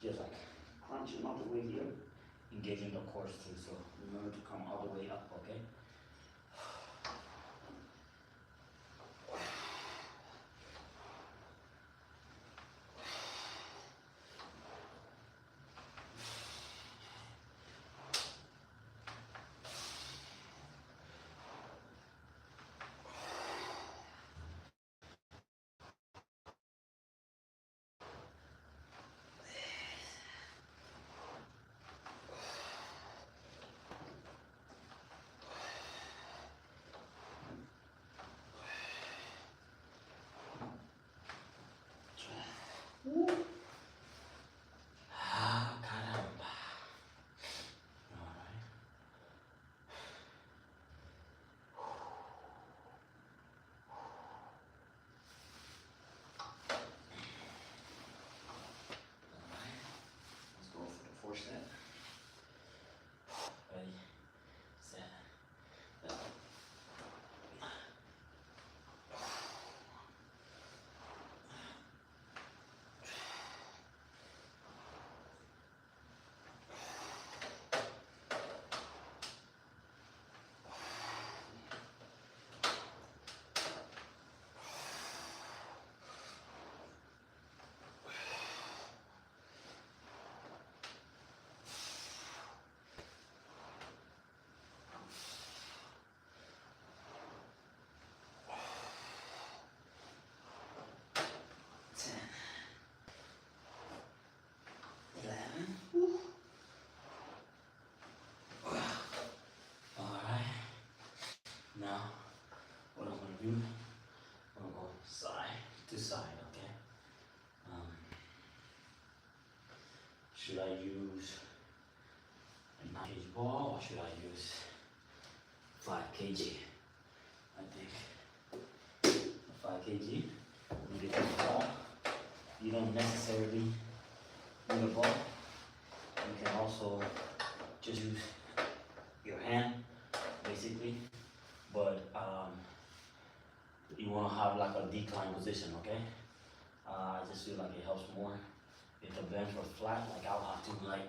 just like crunching all the way here, engaging the core too. So remember to come all the way up, okay? Ah, caramba. All right. Let's go for the fourth set. Ready, set, go. 10, 11. All right. Now, what I'm gonna do, I'm gonna go side to side, okay? Should I use a 9 kg ball or should I use 5 kg? I think 5 kg. You get the ball. You don't necessarily need a ball. You can also just use your hand, basically. But you want to have like a decline position, okay? I just feel like it helps more. If the bench was flat, like I'll have to like,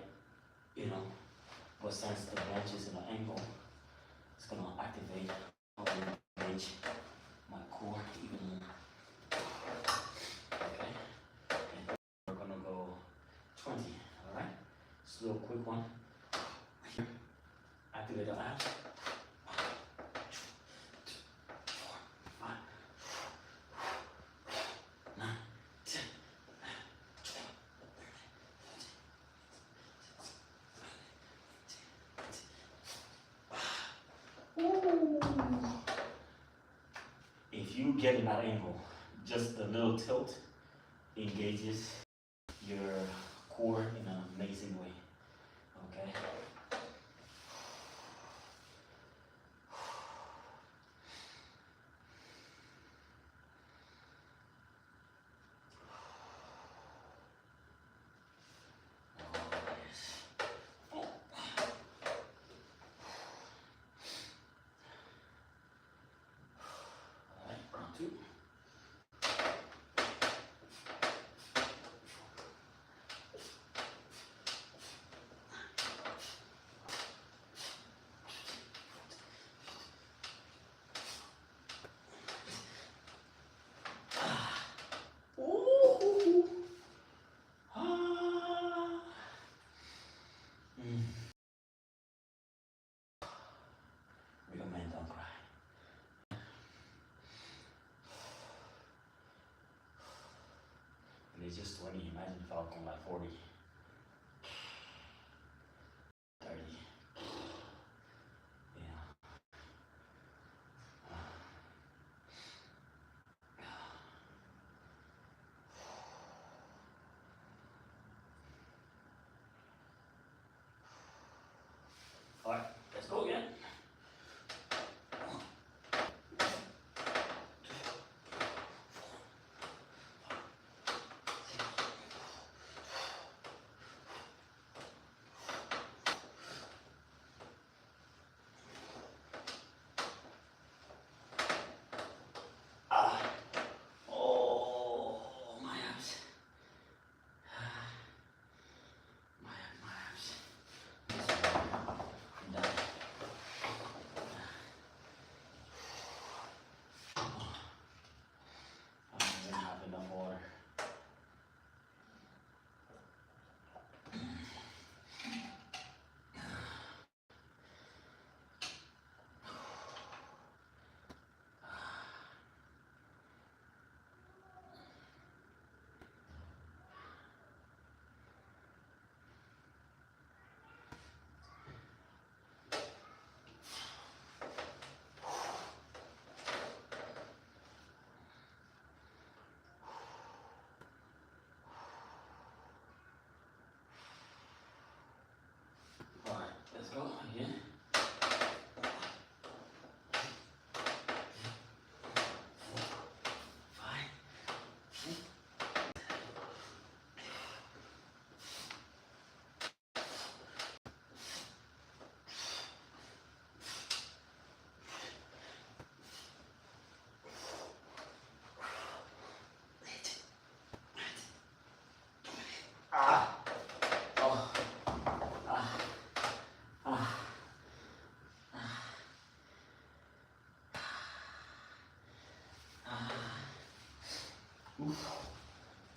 but since the bench is in an angle, it's gonna activate engage my core even more. Okay? And we're gonna go 20, alright? Slow, quick one. Here. Activate the abs. 1, 2, 3, 4, 5, 9, 10. If you get in that angle, just the little tilt engages your core in an amazing way. Okay? Alright, round 2. Real men don't cry. And it's just 20. Imagine if I was going like 40, 30. Yeah. Alright, let's go again.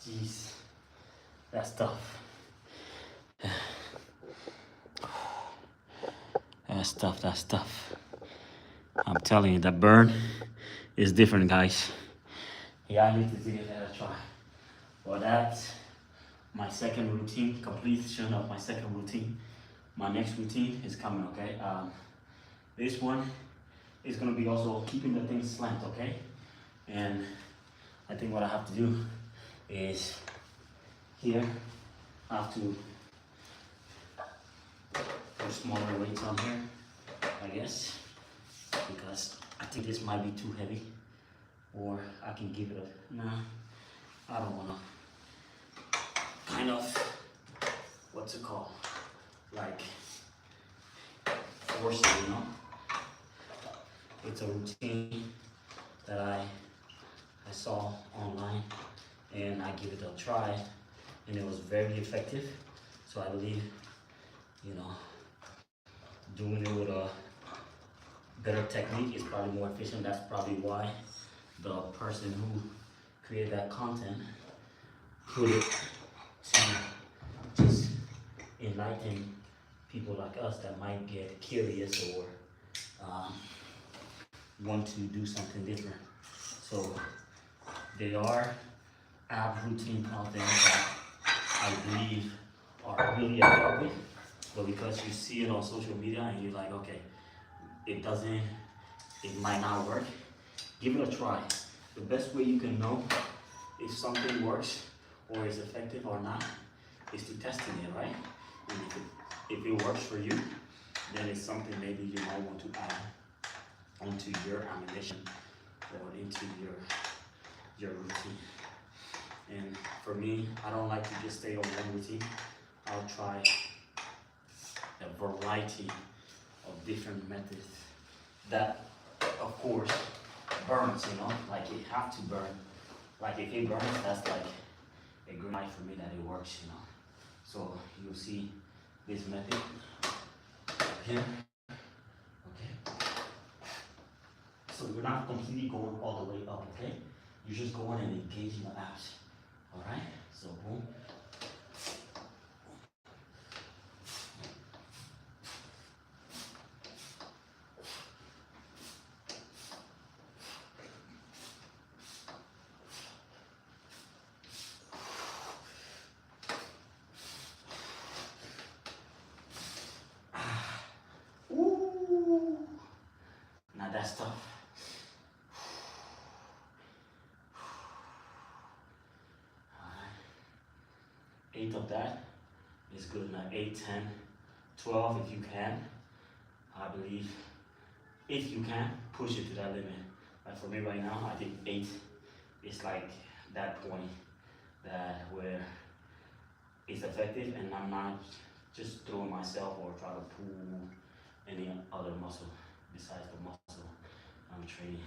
Jeez, that's tough. That's tough, that's tough. I'm telling you, that burn is different, guys. Yeah, I need to give that a try. Well, that's my second routine, completion of my second routine. My next routine is coming, okay? This one is gonna be also keeping the thing slant, okay? And I think what I have to do is here, I have to put smaller weights on here, I guess, because I think this might be too heavy, or I can give it a, nah, I don't wanna, kind of, what's it called, like, force it, you know? It's a routine that I saw online, and I give it a try, and it was very effective. So I believe, you know, doing it with a better technique is probably more efficient. That's probably why the person who created that content put it to just enlighten people like us that might get curious or want to do something different. So there are ab routines out there that I believe are really effective, but because you see it on social media and you're like, okay, it might not work, give it a try. The best way you can know if something works or is effective or not is to testing it, right? And if it works for you, then it's something maybe you might want to add onto your ammunition or into your routine. And for me, I don't like to just stay on one routine. I'll try a variety of different methods that, of course, burns, you know, like it have to burn. Like if it burns, that's like a green light for me that it works, you know. So you'll see this method here, okay? So you're not completely going all the way up, okay? You're just going and engaging the abs, all right? So boom. Ooh. Now that's tough. Alright. 8 of that is good enough. 8, 10, 12 if you can. I believe if you can, push it to that limit. Like for me right now, I think 8 is like that point that where it's effective and I'm not just throwing myself or try to pull any other muscle besides the muscle I'm training.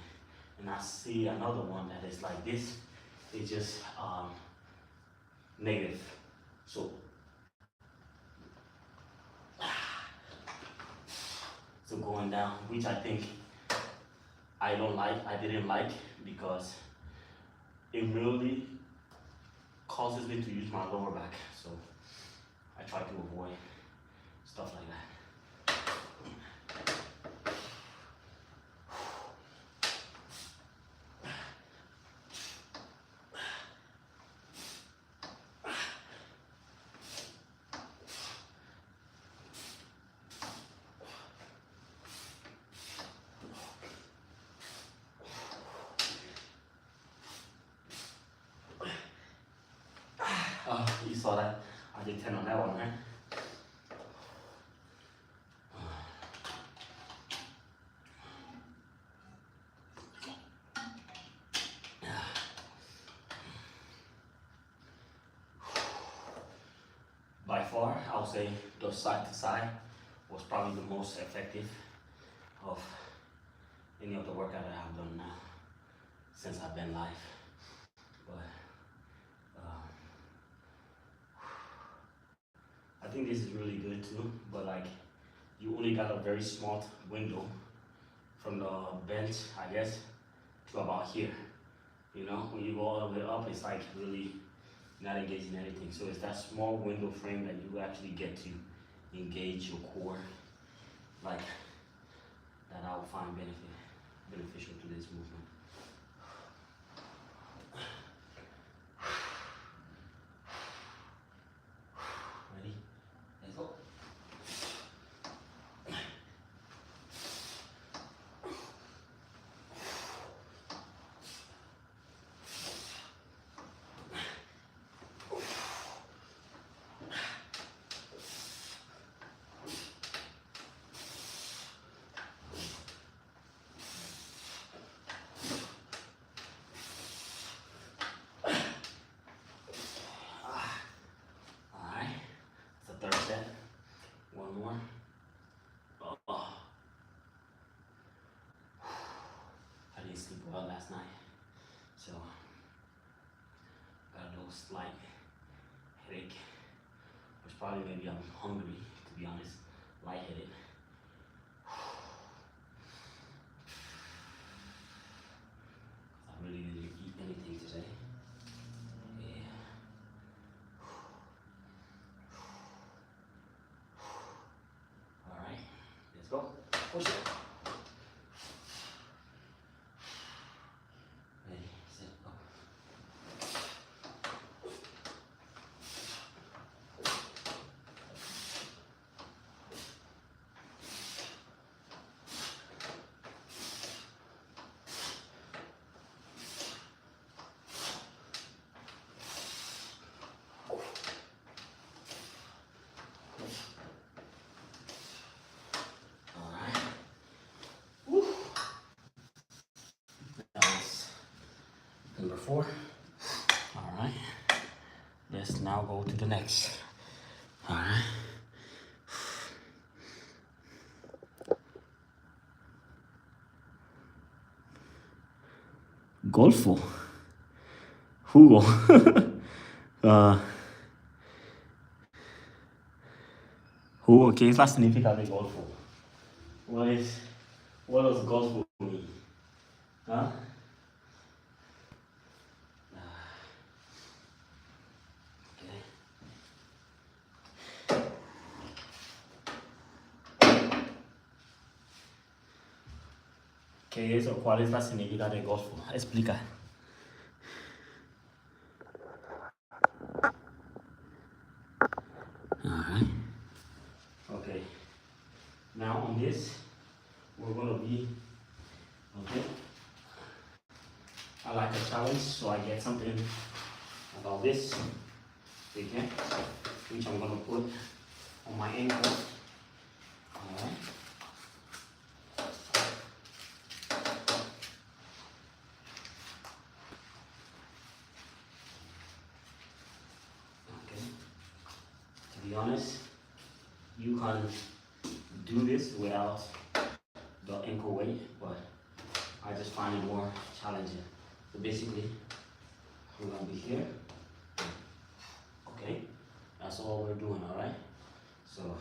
And I see another one that is like this, it's just negative. So going down, which I think I didn't like because it really causes me to use my lower back. So I try to avoid stuff like that. You saw that? I did 10 on that one, right? By far, I would say the side to side was probably the most effective of any of the workout I have done now since I've been live. But I think this is really good too, but like you only got a very small window from the bench, I guess, to about here. You know, when you go all the way up, it's like really not engaging anything. So it's that small window frame that you actually get to engage your core, like that I would find beneficial to this movement. Ready? Let's go. Third set. One more. Oh. I didn't sleep well last night, so got a little slight headache. Which probably maybe I'm hungry, to be honest. Lightheaded. I really didn't eat anything today. Yeah. All right, let's go. Push it. Ready, set, go. Number 4. All right. Let's now go to the next. All right. Golfo. Jugo. Jugo, ¿qué es la significa de golfo? What does golfo mean? Huh? ¿Qué es o cuál es la significación de golfo? Explica. Alright. Okay. Now on this, we're going to be, okay. I like a challenge, so I get something about this, okay, which I'm going to put on my ankle. Alright. To be honest, you can do this without the ankle weight, but I just find it more challenging. So basically, we're gonna be here. Okay, that's all we're doing, all right? So,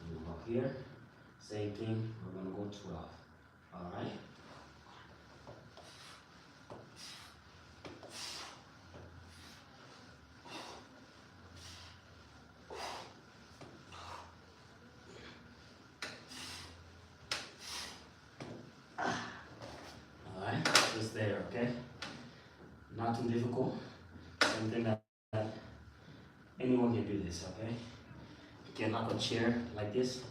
we're gonna go here, same thing, we're gonna go 12, all right? There, okay? Not too difficult. Something that anyone can do this, okay? Get like a chair like this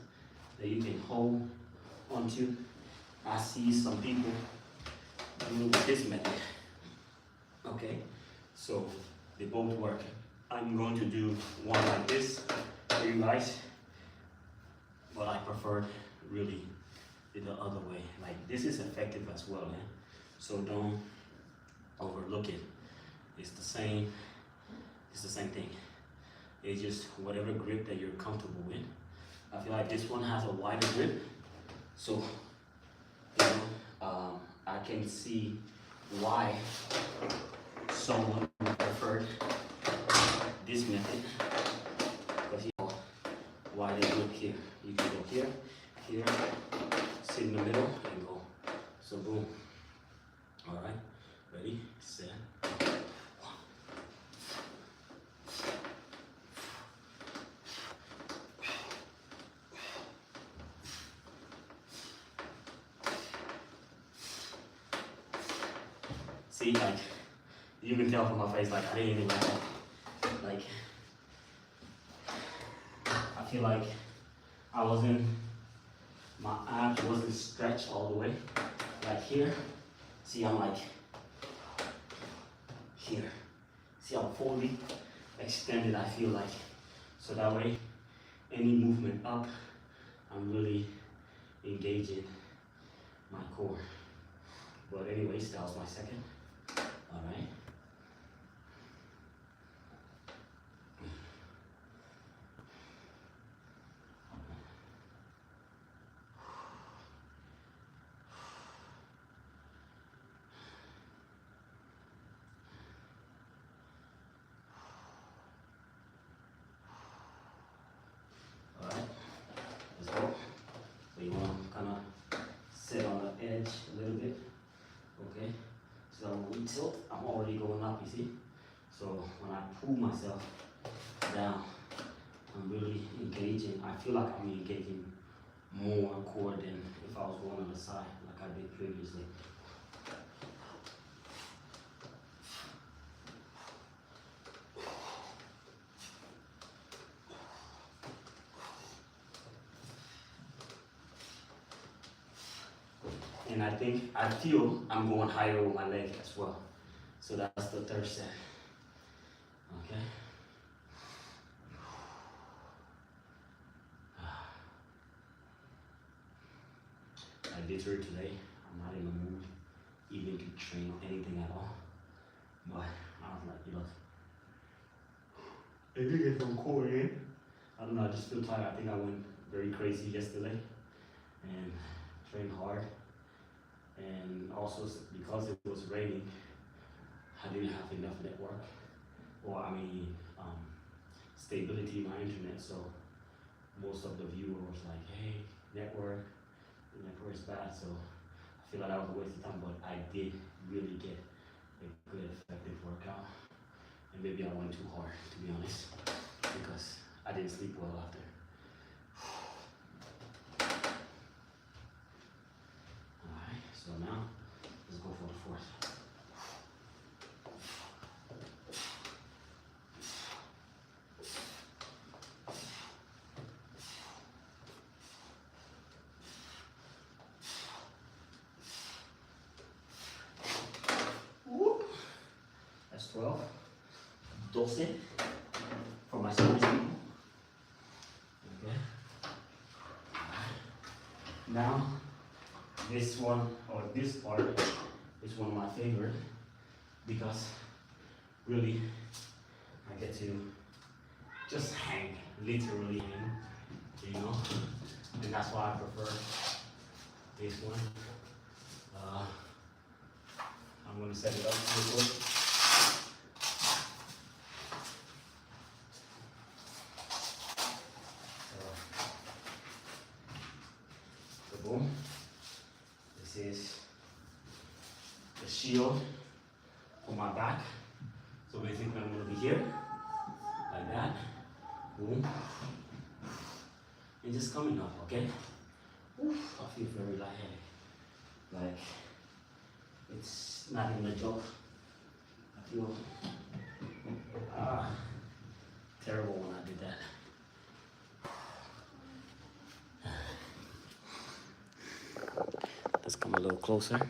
that you can hold onto. I see some people doing this method. Okay, so they both work. I'm going to do one like this for you guys, but I prefer really the other way. Like this is effective as well, man. So don't overlook it. It's the same thing. It's just whatever grip that you're comfortable with. I feel like this one has a wider grip, so you know, I can see why someone preferred this method. Because you know why they grip here. You can go here, here, sit in the middle, and go. So boom. All right, ready, set, 1, See, like, you can tell from my face, like, I didn't even like that. Like, I feel like my abs wasn't stretched all the way. Like here, see, I'm like, here. See, I'm fully extended, I feel like. So that way, any movement up, I'm really engaging my core. But anyways, that was my second. All right. All right, let's go. So you want to kind of sit on the edge a little bit, okay? So when we tilt, I'm already going up, you see? So when I pull myself down, I'm really engaging. I feel like I'm engaging more core than if I was going on the side like I did previously. And I feel I'm going higher with my leg as well. So that's the third set. Okay. I literally today, I'm not in the mood even to train anything at all. But I was like, you know, I think it's from core in. I don't know, I just feel tired. I think I went very crazy yesterday and trained hard. And also because it was raining, I didn't have enough network or stability in my internet. So most of the viewers was like, hey, the network is bad. So I feel like that was a waste of time, but I did really get a good effective workout. And maybe I went too hard, to be honest, because I didn't sleep well after. Alright, so now let's go for the fourth. Whoop. That's 12. 12 for my Spanish people. Okay. Now, this one, or this part, is one of my favorite because really I get to just hang, literally hang, you know, and that's why I prefer this one. I'm gonna set it up real quick. So boom, this is the shield for my back. So basically I'm gonna be here, like that, boom, and just coming up, okay? Oof, I feel very lightheaded, like it's not even a joke. I feel terrible when I did that. Let's come a little closer.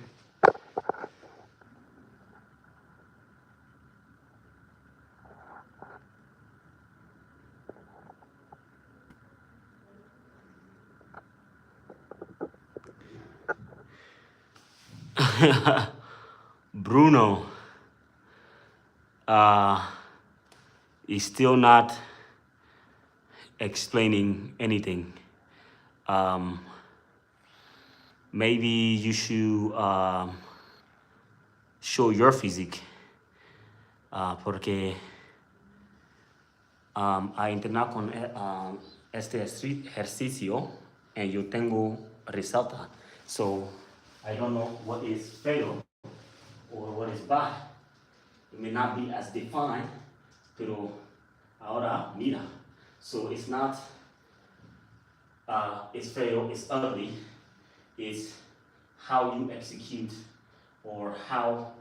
Bruno is still not explaining anything. Maybe you should show your physique, porque a entrenar con este ejercicio and yo tengo resalta. So I don't know what is fail or what is bad. It may not be as defined, pero ahora mira. So it's not, it's fail, it's ugly. It's how you execute or how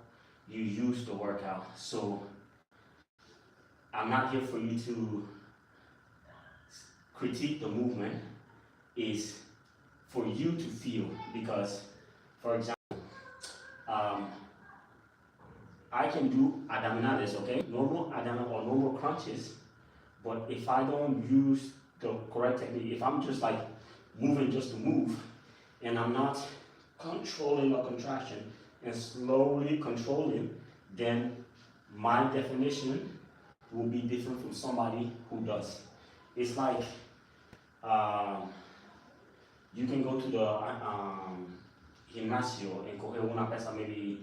you use the workout. So I'm not here for you to critique the movement. Is for you to feel, because, for example, I can do abdominales, okay? Normal abdominal or normal crunches, but if I don't use the correct technique, if I'm just like moving just to move, and I'm not controlling the contraction and slowly controlling, then my definition will be different from somebody who does. It's like you can go to the gimnasio and coger una pesa maybe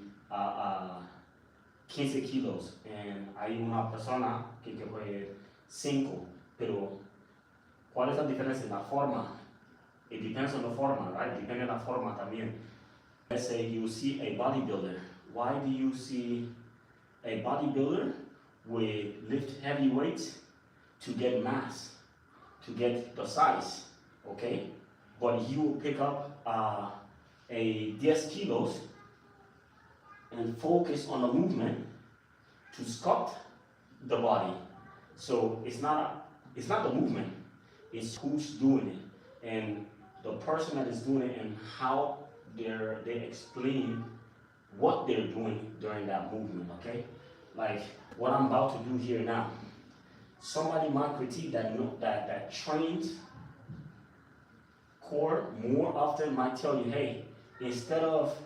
15 kilos, and hay una persona que coge 5, pero ¿cuál es la diferencia en la forma? It depends on the forma, right? Depende de la forma también. Let's say you see a bodybuilder. Why do you see a bodybuilder with lift heavy weights? To get mass, to get the size, okay? But he will pick up a 10 kilos and focus on the movement to sculpt the body. So it's not the movement, it's who's doing it, and the person that is doing it and how they explain what they're doing during that movement, okay? Like what I'm about to do here now. Somebody might critique that trains core more often might tell you, hey, instead of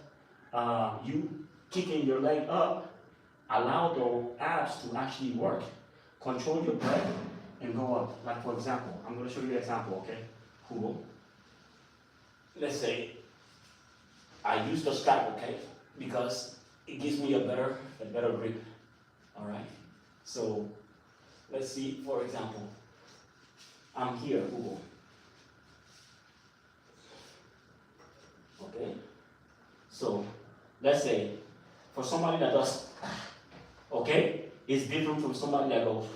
you kicking your leg up, allow the abs to actually work. Control your breath and go up. Like for example, I'm going to show you an example, okay? Cool. Let's say I use the strap, okay? Because it gives me a better grip. All right. So let's see, for example, I'm here, Google. Okay. So let's say for somebody that does, okay, it's different from somebody that goes.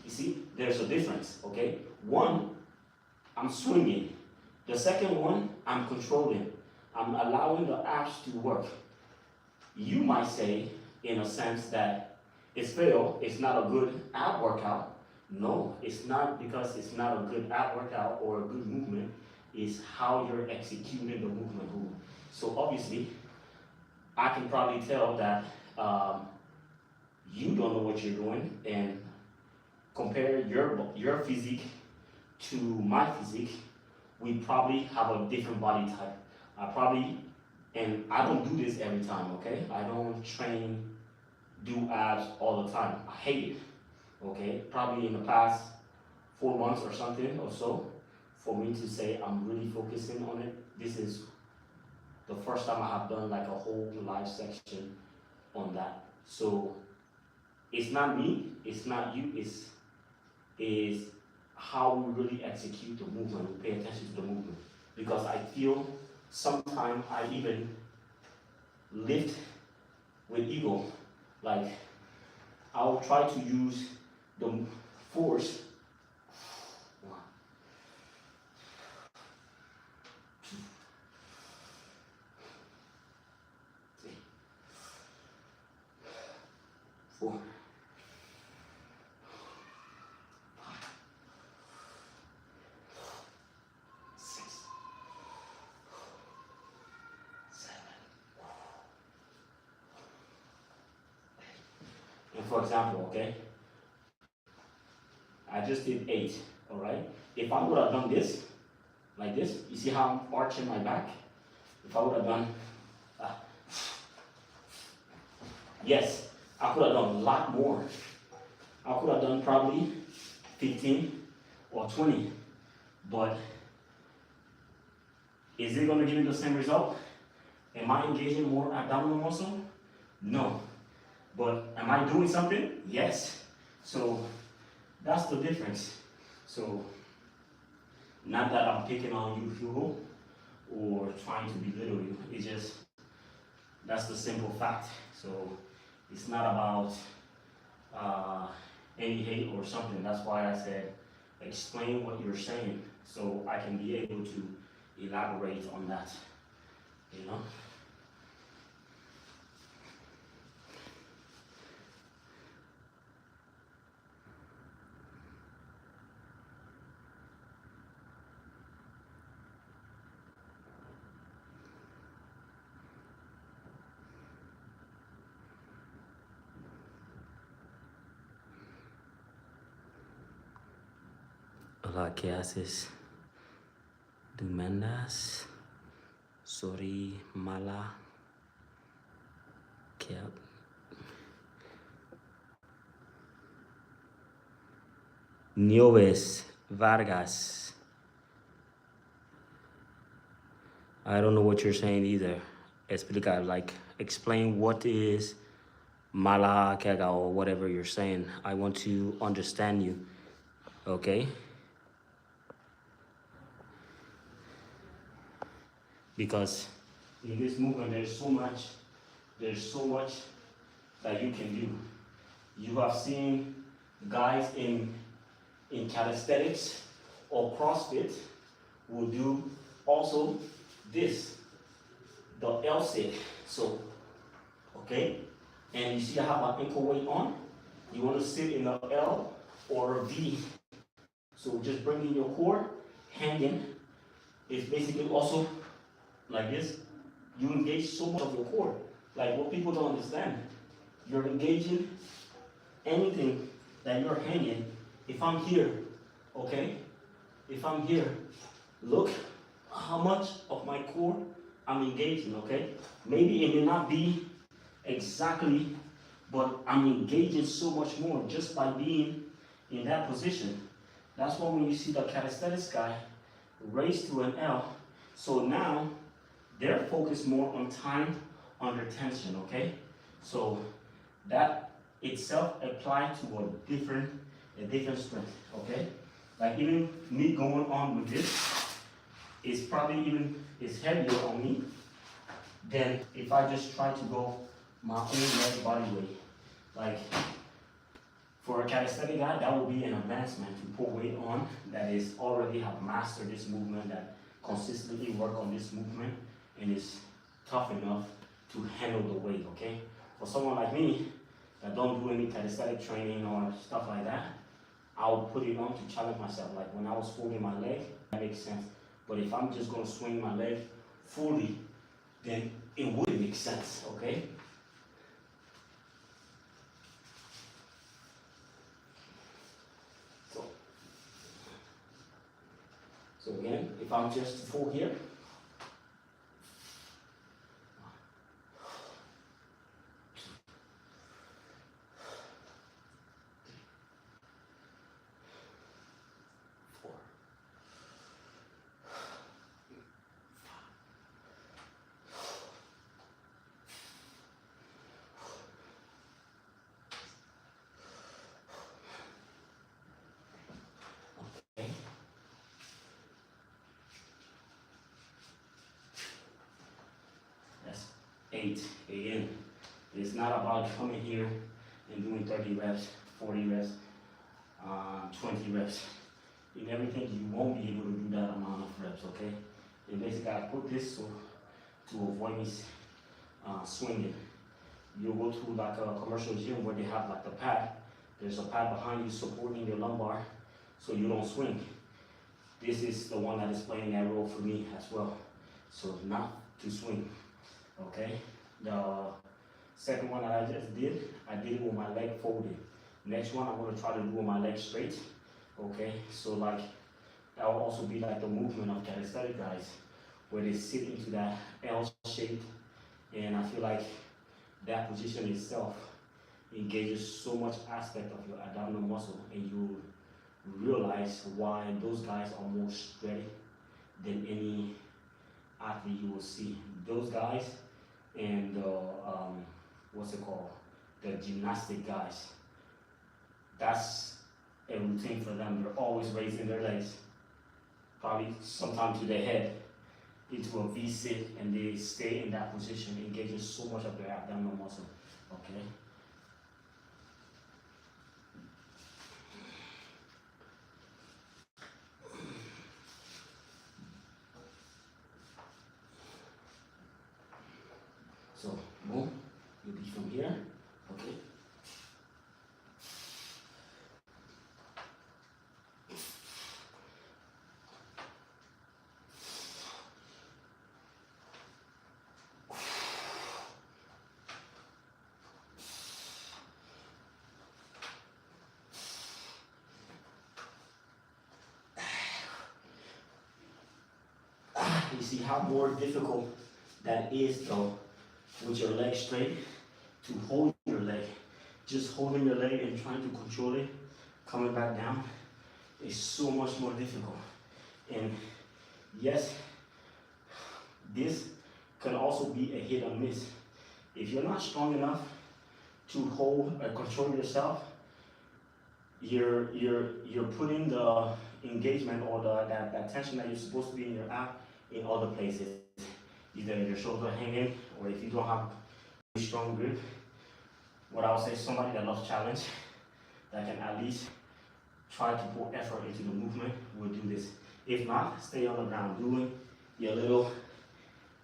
You see, there's a difference, okay? One, I'm swinging. The second one, I'm controlling. I'm allowing the abs to work. You might say, in a sense, that it's failed, it's not a good ab workout. No, it's not because it's not a good ab workout or a good movement. It's how you're executing the movement. So obviously, I can probably tell that you don't know what you're doing, and compare your physique to my physique, we probably have a different body type. And I don't do this every time, okay? I don't do abs all the time. I hate it, okay? Probably in the past 4 months or something or so, for me to say I'm really focusing on it, this is the first time I have done like a whole live section on that. So it's not me, it's not you, it's how we really execute the movement, we pay attention to the movement. Because I feel sometimes I even lift with ego. Like I'll try to use the force. 1, 2, 3, 4, 5, 6, 7. And for example, okay, I just did 8, all right? If I would have done this, like this, you see how I'm arching my back? If I would have done, yes, I could have done a lot more. I could have done probably 15 or 20, but is it going to give me the same result? Am I engaging more abdominal muscle? No. But am I doing something? Yes. So that's the difference. So not that I'm picking on you, Hugo, or trying to belittle you. It's just, that's the simple fact. So it's not about any hate or something. That's why I said explain what you're saying, so I can be able to elaborate on that, you know. Hola, ¿qué haces? Dumendas, sorry, mala, ¿qué? Nieves Vargas. I don't know what you're saying either. Explica, like, explain what is mala kega or whatever you're saying. I want to understand you, okay? Because in this movement, there's so much that you can do. You have seen guys in calisthenics or CrossFit will do also this, the L sit. So, okay, and you see I have my ankle weight on. You want to sit in a L or a V. So just bringing your core, hanging, is basically also like this. You engage so much of your core. Like what people don't understand, you're engaging anything that you're hanging. If I'm here, okay? If I'm here, look how much of my core I'm engaging, okay? Maybe it may not be exactly, but I'm engaging so much more just by being in that position. That's why when you see the calisthenics guy raise to an L, so now they're focused more on time under tension, okay? So that itself applied to a different strength, okay? Like even me going on with this is probably is heavier on me than if I just try to go my own leg body weight. Like for a calisthenic guy, that would be an advancement to put weight on that is already have mastered this movement, that consistently work on this movement and is tough enough to handle the weight, okay? For someone like me that don't do any calisthenic training or stuff like that, I'll put it on to challenge myself. Like when I was folding my leg, that makes sense. But if I'm just gonna swing my leg fully, then it wouldn't make sense, okay? So again, if I'm just full here, okay? That's 8 again. It's not about coming here and doing 30 reps, 40 reps, 20 reps. In everything, you won't be able to do that amount of reps, okay? And basically, I put this so to avoid me swinging. You'll go to like a commercial gym where they have like the pad. There's a pad behind you supporting your lumbar so you don't swing. This is the one that is playing that role for me as well. So not to swing, okay? The second one that I just did, I did it with my leg folded. Next one, I'm gonna try to do with my leg straight, okay? So like, that will also be like the movement of calisthenic guys, where they sit into that L shape, and I feel like that position itself engages so much aspect of your abdominal muscle, and you realize why those guys are more steady than any athlete you will see. Those guys and what's it called? The gymnastic guys. That's a routine for them. They're always raising their legs, probably sometimes to their head, into a V sit, and they stay in that position, engaging so much of their abdominal muscle. Okay. So boom, you'll be from here, okay? You see how more difficult that is though, with your leg straight, to hold your leg. Just holding your leg and trying to control it, coming back down, is so much more difficult. And yes, this can also be a hit or miss. If you're not strong enough to hold or control yourself, you're putting the engagement or that tension that you're supposed to be in your ab in other places. Either your shoulder hanging, or if you don't have a strong grip, what I would say, somebody that loves challenge, that can at least try to put effort into the movement, will do this. If not, stay on the ground, doing your little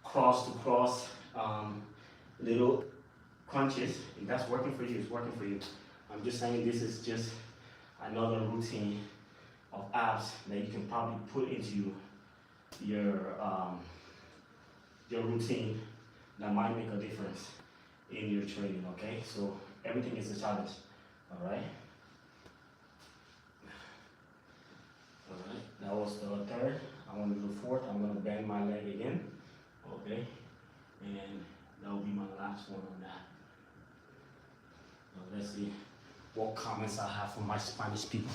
cross to cross, little crunches. If that's working for you, it's working for you. I'm just saying this is just another routine of abs that you can probably put into your routine that might make a difference in your training, okay? So everything is a challenge, all right? All right, that was the third. I want to do the fourth. I'm gonna bend my leg again, okay? And that will be my last one on that. So let's see what comments I have from my Spanish people.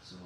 So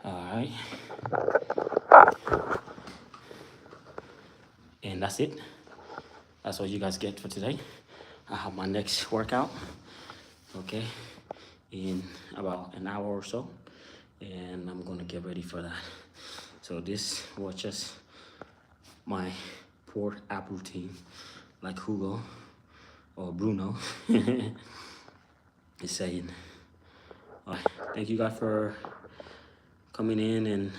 all right, and that's it. That's what you guys get for today. I have my next workout, okay, in about an hour or so, and I'm gonna get ready for that. So this was just my poor ab routine, like Hugo or Bruno is saying. All right, thank you guys for coming in, and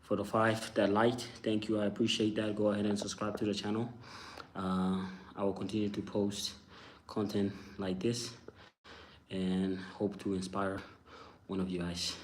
for the 5 that liked, thank you, I appreciate that. Go ahead and subscribe to the channel. I will continue to post content like this and hope to inspire one of you guys.